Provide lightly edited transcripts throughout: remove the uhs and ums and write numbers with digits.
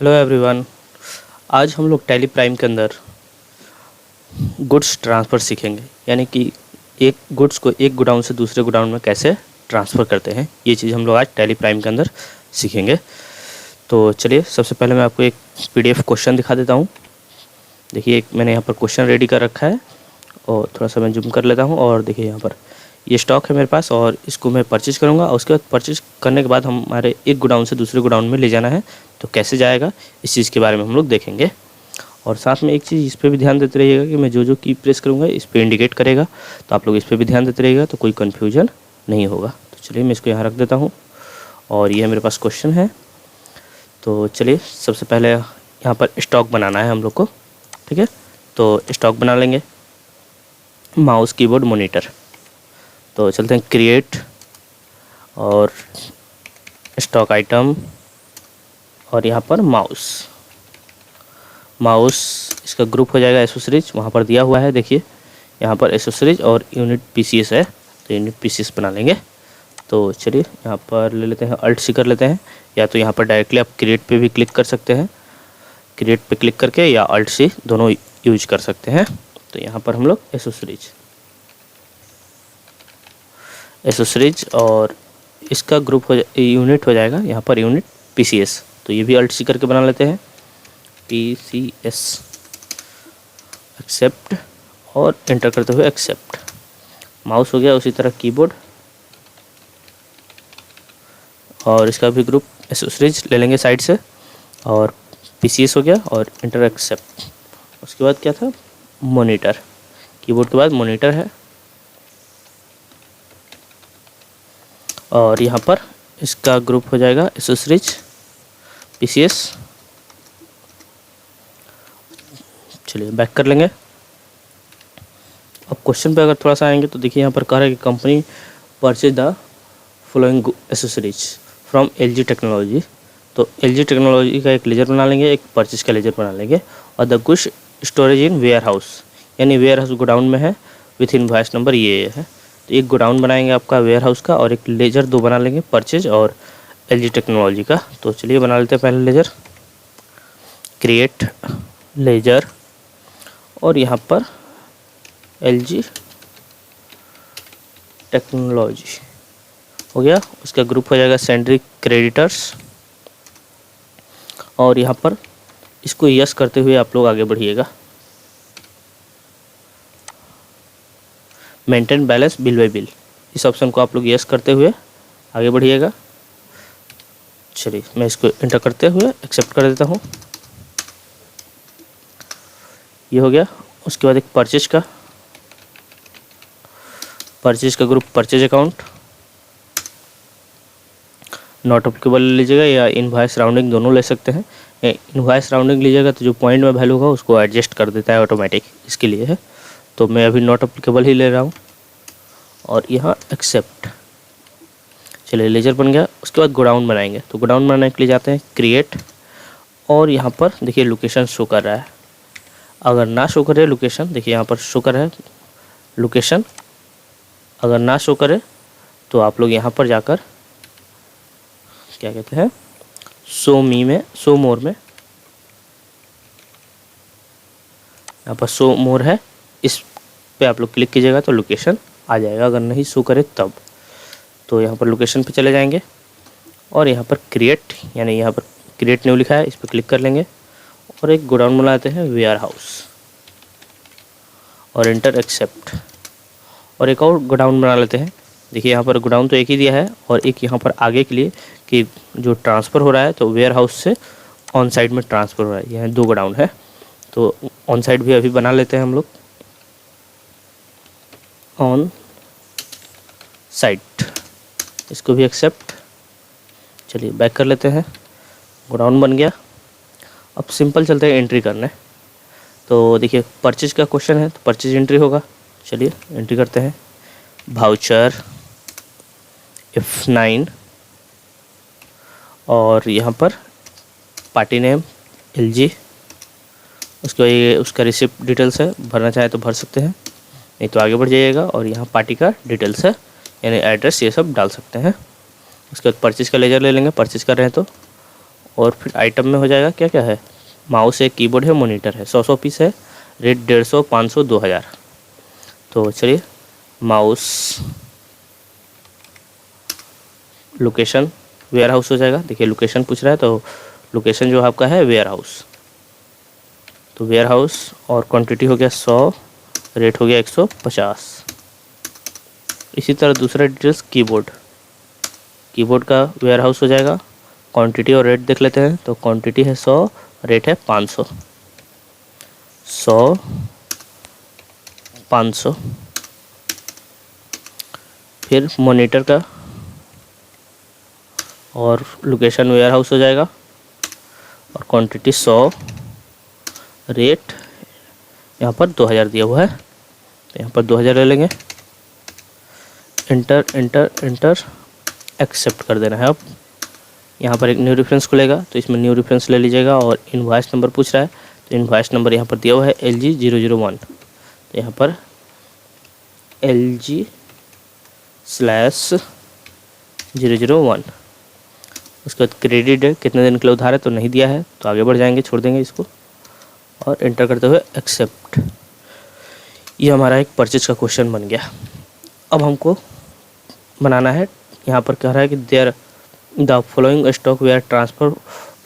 Hello everyone. आज हम लोग टैली प्राइम के अंदर गुड्स ट्रांसफ़र सीखेंगे, यानी कि एक गुड्स को एक गोडाउन से दूसरे गोडाउन में कैसे ट्रांसफ़र करते हैं। ये चीज़ हम लोग आज टैली प्राइम के अंदर सीखेंगे। तो चलिए, सबसे पहले मैं आपको एक पीडीएफ क्वेश्चन दिखा देता हूँ। देखिए, मैंने यहाँ पर क्वेश्चन रेडी कर रखा है और थोड़ा सा मैं जूम कर लेता हूँ। और देखिए, यहाँ पर ये स्टॉक है मेरे पास और इसको मैं परचेज़ करूँगा। और उसके बाद परचेज़ करने के बाद हमारे एक गोडाउन से दूसरे गोडाउन में ले जाना है, तो कैसे जाएगा इस चीज़ के बारे में हम लोग देखेंगे। और साथ में एक चीज़ इस पर भी ध्यान देते रहिएगा कि मैं जो जो की प्रेस करूँगा इस पर इंडिकेट करेगा, तो आप लोग इस पर भी ध्यान देते रहिएगा, तो कोई कन्फ्यूजन नहीं होगा। तो चलिए, मैं इसको यहाँ रख देता हूँ और ये मेरे पास क्वेश्चन है। तो चलिए, सबसे पहले यहाँ पर स्टॉक बनाना है हम लोग को, ठीक है। तो स्टॉक बना लेंगे, माउस कीबोर्ड मॉनिटर। तो चलते हैं क्रिएट और स्टॉक आइटम और यहाँ पर माउस इसका ग्रुप हो जाएगा एसेसरीज, वहाँ पर दिया हुआ है। देखिए, यहाँ पर एसेसरीज और यूनिट पीसीएस है, तो यूनिट पीसीएस बना लेंगे। तो चलिए, यहाँ पर ले लेते हैं, अल्ट सी कर लेते हैं, या तो यहाँ पर डायरेक्टली आप क्रिएट पे भी क्लिक कर सकते हैं, क्रिएट पे क्लिक करके, या अल्ट सी दोनों यूज कर सकते हैं। तो यहाँ पर हम लोग एसेसरीज और इसका ग्रुप यूनिट हो जाएगा यहाँ पर यूनिट पीसीएस। तो ये भी अल्ट सी करके बना लेते हैं, पीसीएस एक्सेप्ट, और एंटर करते हुए एक्सेप्ट। माउस हो गया, उसी तरह कीबोर्ड और इसका भी ग्रुप एसेसरीज ले लेंगे साइड से, और पीसीएस हो गया और एंटर एक्सेप्ट। उसके बाद क्या था, मॉनिटर। कीबोर्ड के बाद मॉनिटर है और यहाँ पर इसका ग्रुप हो जाएगा एसेसरीज पीसीएस। चलिए, बैक कर लेंगे। अब क्वेश्चन पे अगर थोड़ा सा आएंगे तो देखिए, यहाँ पर कह रहा है कि company purchase the following accessories from LG technology. तो एलजी टेक्नोलॉजी का एक लेजर बना लेंगे, एक परचेज का लेजर बना लेंगे, और the goods storage in warehouse, यानी वेयर हाउस गोडाउन में है, विथ इनवॉइस नंबर ये है। तो एक गोडाउन बनाएंगे आपका वेयर हाउस का, और एक लेजर दो बना लेंगे, परचेज और एलजी टेक्नोलॉजी का। तो चलिए, बना लेते हैं पहले लेजर, क्रिएट लेजर, और यहाँ पर एलजी टेक्नोलॉजी हो गया। उसका ग्रुप हो जाएगा सेंड्री क्रेडिटर्स, और यहाँ पर इसको यस करते हुए आप लोग आगे बढ़िएगा। Maintain balance bill by bill, इस ऑप्शन को आप लोग यस करते हुए आगे बढ़िएगा। चलिए, मैं इसको एंटर करते हुए एक्सेप्ट कर देता हूँ। ये हो गया। उसके बाद एक परचेज का group purchase account, not applicable लीजिएगा या इनवॉइस राउंडिंग, दोनों ले सकते हैं। इनवॉइस राउंडिंग लीजिएगा तो जो पॉइंट में वैल्यू होगा उसको एडजस्ट कर देता है ऑटोमेटिक, इसके लिए है। तो मैं अभी नॉट अप्लीकेबल ही ले रहा हूँ और यहाँ एक्सेप्ट। चलिए, लेजर बन गया। उसके बाद गोडाउन बनाएंगे, तो गोडाउन बनाने के लिए जाते हैं क्रिएट, और यहाँ पर देखिए लोकेशन शो कर रहा है। अगर ना शो करे लोकेशन, देखिए यहाँ पर शो कर है लोकेशन, अगर ना शो करे तो आप लोग यहाँ पर जाकर क्या कहते हैं, शो मोर में, यहाँ पर शो मोर है, इस पे आप लोग क्लिक कीजिएगा तो लोकेशन आ जाएगा। अगर नहीं शो करे तब तो यहाँ पर लोकेशन पे चले जाएंगे, और यहाँ पर क्रिएट, यानी यहाँ पर क्रिएट न्यू लिखा है, इस पर क्लिक कर लेंगे, और एक गोडाउन बनाते हैं वेयर हाउस, और एंटर एक्सेप्ट। और एक और गोडाउन बना लेते हैं। देखिए, यहाँ पर गोडाउन तो एक ही दिया है, और एक यहाँ पर आगे के लिए कि जो ट्रांसफ़र हो रहा है, तो वेयर हाउस से ऑन साइड में ट्रांसफ़र हो रहा है। यहाँ दो गोडाउन है, तो ऑन साइड भी अभी बना लेते हैं हम लोग, ऑन साइड, इसको भी एक्सेप्ट। चलिए, बैक कर लेते हैं, गोडाउन बन गया। अब सिंपल चलते हैं एंट्री करने। तो देखिए, परचेज का क्वेश्चन है तो परचेज एंट्री होगा। चलिए, एंट्री करते हैं, वाउचर F9, और यहाँ पर पार्टी नेम LG, उसका रिसिप्ट डिटेल्स है, भरना चाहे तो भर सकते हैं, नहीं तो आगे बढ़ जाइएगा। और यहाँ पार्टी का डिटेल्स है, यानी एड्रेस, ये सब डाल सकते हैं। उसके बाद परचेज का लेजर ले लेंगे, परचेज कर रहे हैं तो, और फिर आइटम में हो जाएगा क्या क्या है, माउस है, कीबोर्ड है, मॉनिटर है, 100 पीस है, रेट 150, 500, 2000। तो चलिए माउस, लोकेशन वेयर हाउस हो जाएगा। देखिए लोकेशन पूछ रहा है तो लोकेशन जो आपका है वेयर हाउस, तो वेयर हाउस, और क्वांटिटी हो गया 100, रेट हो गया 150। इसी तरह दूसरा डिटेल्स कीबोर्ड, कीबोर्ड का वेयर हाउस हो जाएगा। क्वांटिटी और रेट देख लेते हैं, तो क्वांटिटी है 100, रेट है 500, 100, 500। फिर मॉनिटर का और लोकेशन वेयर हाउस हो जाएगा, और क्वांटिटी 100, रेट यहाँ पर 2000 दिया हुआ है, तो यहाँ पर 2000 ले लेंगे। इंटर इंटर इंटर, एक्सेप्ट कर देना है। अब यहाँ पर एक न्यू रेफरेंस खुलेगा, तो इसमें न्यू रेफरेंस ले लीजिएगा, और इनवॉइस नंबर पूछ रहा है, तो इनवॉइस नंबर यहाँ पर दिया हुआ है LG001, तो यहाँ पर LG/001। उसके बाद क्रेडिट है, कितने दिन के लिए उधार है तो नहीं दिया है, तो आगे बढ़ जाएंगे, छोड़ देंगे इसको, और एंटर करते हुए एक्सेप्ट। ये हमारा एक परचेज का क्वेश्चन बन गया। अब हमको बनाना है, यहाँ पर कह रहा है कि there the following stock were transfer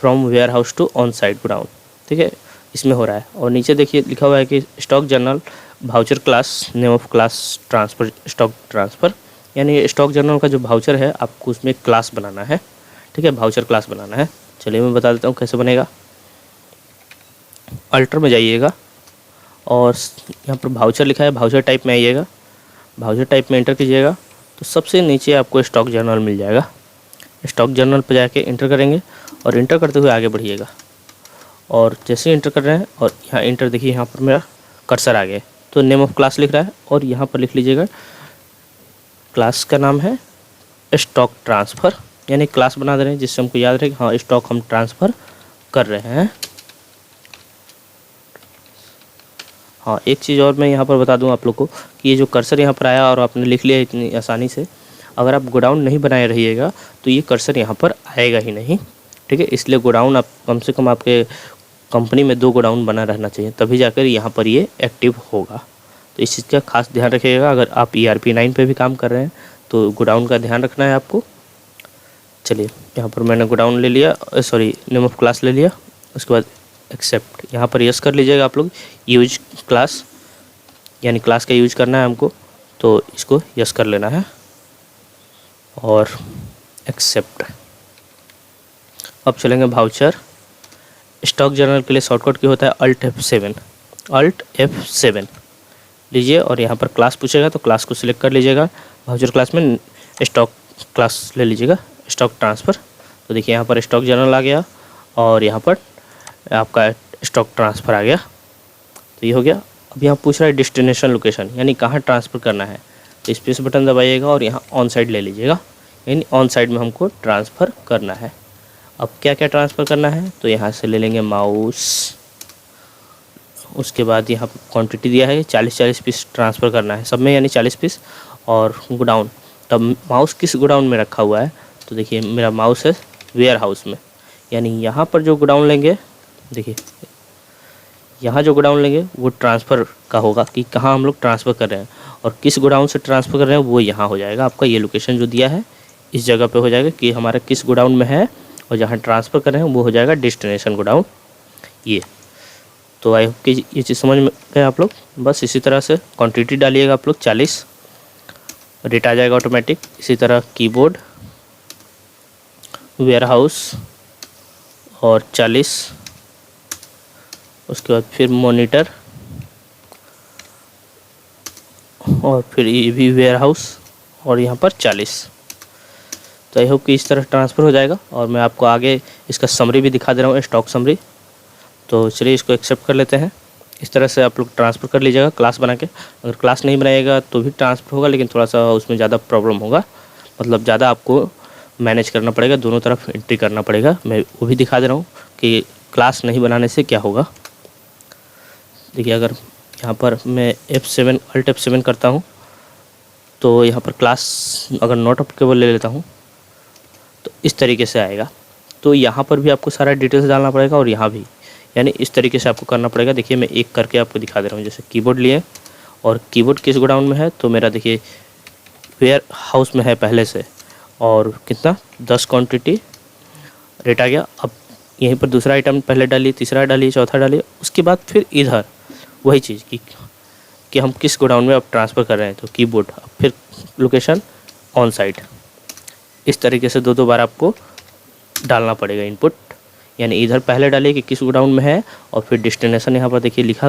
from warehouse to on site godown, ठीक है, इसमें हो रहा है। और नीचे देखिए लिखा हुआ है कि stock journal voucher class, name of class transfer, stock transfer, यानी स्टॉक जर्नल का जो भाउचर है आपको उसमें क्लास बनाना है, ठीक है, भाउचर क्लास बनाना है। चलिए मैं बता देता हूँ कैसे बनेगा। अल्टर में जाइएगा, और यहाँ पर भाउचर लिखा है, भाउचर टाइप में आइएगा, भाउचर टाइप में एंटर कीजिएगा, तो सबसे नीचे आपको स्टॉक जर्नल मिल जाएगा। स्टॉक जर्नल पर जाके इंटर करेंगे, और इंटर करते हुए आगे बढ़िएगा, और जैसे ही इंटर कर रहे हैं और यहाँ इंटर, देखिए यहाँ पर मेरा कर्सर आ गया, तो नेम ऑफ क्लास लिख रहा है, और यहाँ पर लिख लीजिएगा क्लास का नाम है स्टॉक ट्रांसफ़र, यानी क्लास बना दे रहे हैं जिससे हमको याद रहे कि हाँ स्टॉक हम ट्रांसफ़र कर रहे हैं। हाँ, एक चीज़ और मैं यहाँ पर बता दूँ आप लोग को कि ये जो कर्सर यहाँ पर आया और आपने लिख लिया इतनी आसानी से, अगर आप गोडाउन नहीं बनाए रहिएगा तो ये कर्सर यहाँ पर आएगा ही नहीं, ठीक है। इसलिए गोडाउन आप कम से कम आपके कंपनी में 2 गोडाउन बना रहना चाहिए, तभी जाकर यहाँ पर ये एक्टिव होगा। तो इस चीज़ का खास ध्यान रखिएगा। अगर आप ERP 9 पे भी काम कर रहे हैं तो गोडाउन का ध्यान रखना है आपको। चलिए यहाँ पर मैंने गोडाउन ले लिया, सॉरी नेम ऑफ क्लास ले लिया, उसके बाद एक्सेप्ट, यहाँ पर यस कर लीजिएगा आप लोग। यूज क्लास, यानी क्लास का यूज करना है हमको, तो इसको यस कर लेना है, और एक्सेप्ट। अब चलेंगे भाउचर। स्टॉक जर्नल के लिए शॉर्टकट की होता है Alt F7, Alt F7 लीजिए, और यहाँ पर क्लास पूछेगा तो क्लास को सिलेक्ट कर लीजिएगा। भाउचर क्लास में स्टॉक क्लास ले लीजिएगा, स्टॉक ट्रांसफ़र। तो देखिए यहाँ पर स्टॉक जर्नल आ गया, और यहाँ पर आपका स्टॉक ट्रांसफ़र आ गया, तो ये हो गया। अब यहाँ पूछ रहा है डेस्टिनेशन लोकेशन, यानी कहाँ ट्रांसफ़र करना है, तो स्पेस बटन दबाइएगा और यहाँ ऑन साइड ले लीजिएगा, यानी ऑन साइड में हमको ट्रांसफ़र करना है। अब क्या क्या ट्रांसफ़र करना है, तो यहाँ से ले लेंगे माउस, उसके बाद यहाँ पर क्वांटिटी दिया है 40 पीस ट्रांसफ़र करना है सब में, यानी 40 पीस। और गोडाउन, तब माउस किस गोडाउन में रखा हुआ है, तो देखिए मेरा माउस है वेयर हाउस में, यानी यहाँ पर जो गोडाउन लेंगे, देखिए यहाँ जो गोडाउन लेंगे वो ट्रांसफ़र का होगा कि कहाँ हम लोग ट्रांसफ़र कर रहे हैं, और किस गोडाउन से ट्रांसफ़र कर रहे हैं वो यहाँ हो जाएगा। आपका ये लोकेशन जो दिया है इस जगह पे हो जाएगा कि हमारा किस गोडाउन में है, और जहाँ ट्रांसफ़र कर रहे हैं वो हो जाएगा डेस्टिनेशन गोडाउन। ये तो आई होप कि ये चीज़ समझ में गए आप लोग। बस इसी तरह से क्वांटिटी डालिएगा आप लोग 40, रेट आ जाएगा ऑटोमेटिक। इसी तरह कीबोर्ड, वेयर हाउस और 40, उसके बाद फिर मॉनिटर, और फिर ये भी वेयर हाउस, और यहाँ पर 40। तो आई होप कि इस तरह ट्रांसफ़र हो जाएगा। और मैं आपको आगे इसका समरी भी दिखा दे रहा हूँ, स्टॉक समरी। तो चलिए इसको एक्सेप्ट कर लेते हैं। इस तरह से आप लोग ट्रांसफ़र कर लीजिएगा क्लास बना के। अगर क्लास नहीं बनाइएगा तो भी ट्रांसफ़र होगा, लेकिन थोड़ा सा उसमें ज़्यादा प्रॉब्लम होगा, मतलब ज़्यादा आपको मैनेज करना पड़ेगा, दोनों तरफ एंट्री करना पड़ेगा। मैं वो भी दिखा दे रहा हूँ कि क्लास नहीं बनाने से क्या होगा। देखिए अगर यहाँ पर मैं F7 Alt F7 करता हूँ तो यहाँ पर क्लास अगर नॉट अप्लीकेबल ले लेता हूँ तो इस तरीके से आएगा। तो यहाँ पर भी आपको सारा डिटेल्स डालना पड़ेगा और यहाँ भी, यानी इस तरीके से आपको करना पड़ेगा। देखिए मैं एक करके आपको दिखा दे रहा हूँ। जैसे कीबोर्ड लिए और कीबोर्ड किस गोडाउन में है, तो मेरा देखिए वेयर हाउस में है पहले से, और कितना 10 क्वांटिटी रेट आ गया। अब यहीं पर दूसरा आइटम पहले डालिए, तीसरा डालिए, चौथा डालिए, उसके बाद फिर इधर वही चीज़ कि हम किस गोडाउन में अब ट्रांसफ़र कर रहे हैं, तो कीबोर्ड, अब फिर लोकेशन ऑन साइट। इस तरीके से दो बार आपको डालना पड़ेगा इनपुट, यानी इधर पहले डालिए कि किस गोडाउन में है, और फिर डेस्टिनेशन यहाँ पर देखिए लिखा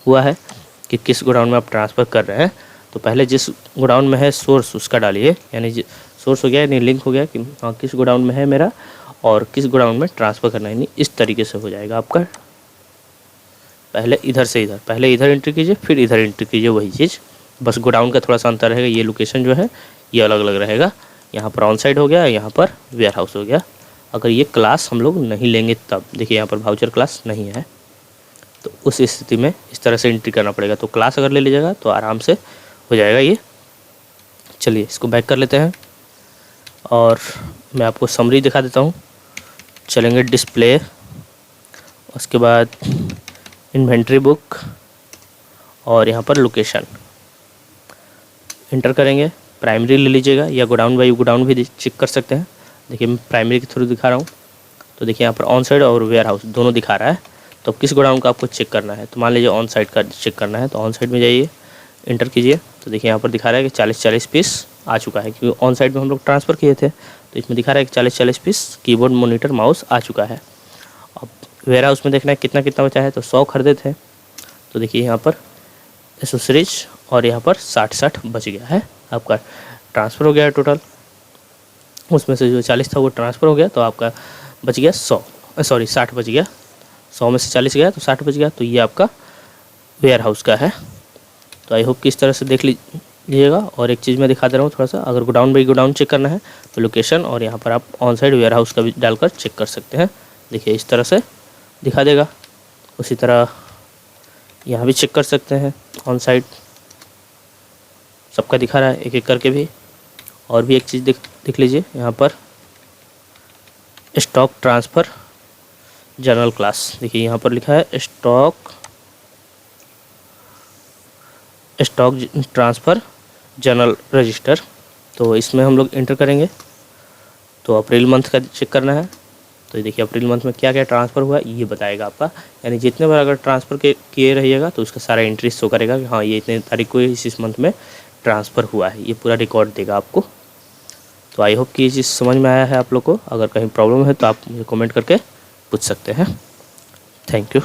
हुआ है कि किस गोडाउन में आप ट्रांसफ़र कर रहे हैं। तो पहले जिस गोडाउन में है सोर्स उसका डालिए, यानी सोर्स हो गया यानी लिंक हो गया कि हाँ किस गोडाउन में है मेरा और किस गोडाउन में ट्रांसफ़र करना है। यानी इस तरीके से हो जाएगा आपका। पहले इधर से इधर, पहले इधर एंट्री कीजिए फिर इधर एंट्री कीजिए, वही चीज़, बस गोडाउन का थोड़ा सा अंतर रहेगा। ये लोकेशन जो है ये अलग अलग रहेगा। यहाँ पर ऑन साइड हो गया, यहाँ पर वेयर हाउस हो गया। अगर ये क्लास हम लोग नहीं लेंगे तब, देखिए यहाँ पर वाउचर क्लास नहीं है, तो उस स्थिति में इस तरह से एंट्री करना पड़ेगा। तो क्लास अगर ले लीजिएगा तो आराम से हो जाएगा ये। चलिए इसको बैक कर लेते हैं और मैं आपको समरी दिखा देता हूँ। चलेंगे डिस्प्ले, उसके बाद इन्वेंट्री बुक और यहाँ पर लोकेशन इंटर करेंगे। प्राइमरी ले लीजिएगा या गोडाउन बाई गोडाउन भी चेक कर सकते हैं। देखिए मैं प्राइमरी के थ्रू दिखा रहा हूँ, तो देखिए यहाँ पर ऑन साइड और वेयर हाउस दोनों दिखा रहा है। तो किस गोडाउन का आपको चेक करना है, तो मान लीजिए ऑन साइड का चेक करना है, तो ऑन साइड में जाइए, इंटर कीजिए। तो देखिए यहाँ पर दिखा रहा है कि 40-40 पीस आ चुका है, क्योंकि ऑन साइड में हम लोग ट्रांसफ़र किए थे, तो इसमें दिखा रहा है कि 40-40 पीस कीबोर्ड, मॉनिटर, माउस आ चुका है। अब वेयर हाउस में देखना है कितना कितना बचा है, तो 100 खरीदे थे, तो देखिए यहाँ पर एसेसरीज और यहाँ पर 60 बच गया है। आपका ट्रांसफ़र हो गया है टोटल, उसमें से जो 40 था वो ट्रांसफ़र हो गया, तो आपका बच गया 60 बच गया। 100 में से 40 गया तो 60 बच गया। तो ये आपका वेयर हाउस का है। तो आई होप कि इस तरह से देख लीजिएगा। और एक चीज़ मैं दिखा दे रहा हूँ थोड़ा सा, अगर गोडाउन बाई गोडाउन चेक करना है तो लोकेशन और यहाँ पर आप ऑन साइड वेयर हाउस का भी डालकर चेक कर सकते हैं। देखिए इस तरह से दिखा देगा। उसी तरह यहाँ भी चेक कर सकते हैं, ऑन साइड सबका दिखा रहा है एक एक करके भी। और भी एक चीज़ देख लीजिए, यहाँ पर स्टॉक ट्रांसफ़र जनरल क्लास, देखिए यहाँ पर लिखा है स्टॉक ट्रांसफ़र जनरल रजिस्टर। तो इसमें हम लोग इंटर करेंगे, तो अप्रैल मंथ का चेक करना है। तो देखिए अप्रैल मंथ में क्या क्या ट्रांसफ़र हुआ है ये बताएगा आपका, यानी जितने बार अगर ट्रांसफ़र किए रहिएगा तो उसका सारा एंट्री शो करेगा कि हाँ ये इतने तारीख को इस मंथ में ट्रांसफ़र हुआ है, ये पूरा रिकॉर्ड देगा आपको। तो आई होप कि ये चीज़ समझ में आया है आप लोग को। अगर कहीं प्रॉब्लम है तो आप मुझे कमेंट करके पूछ सकते हैं। Thank you.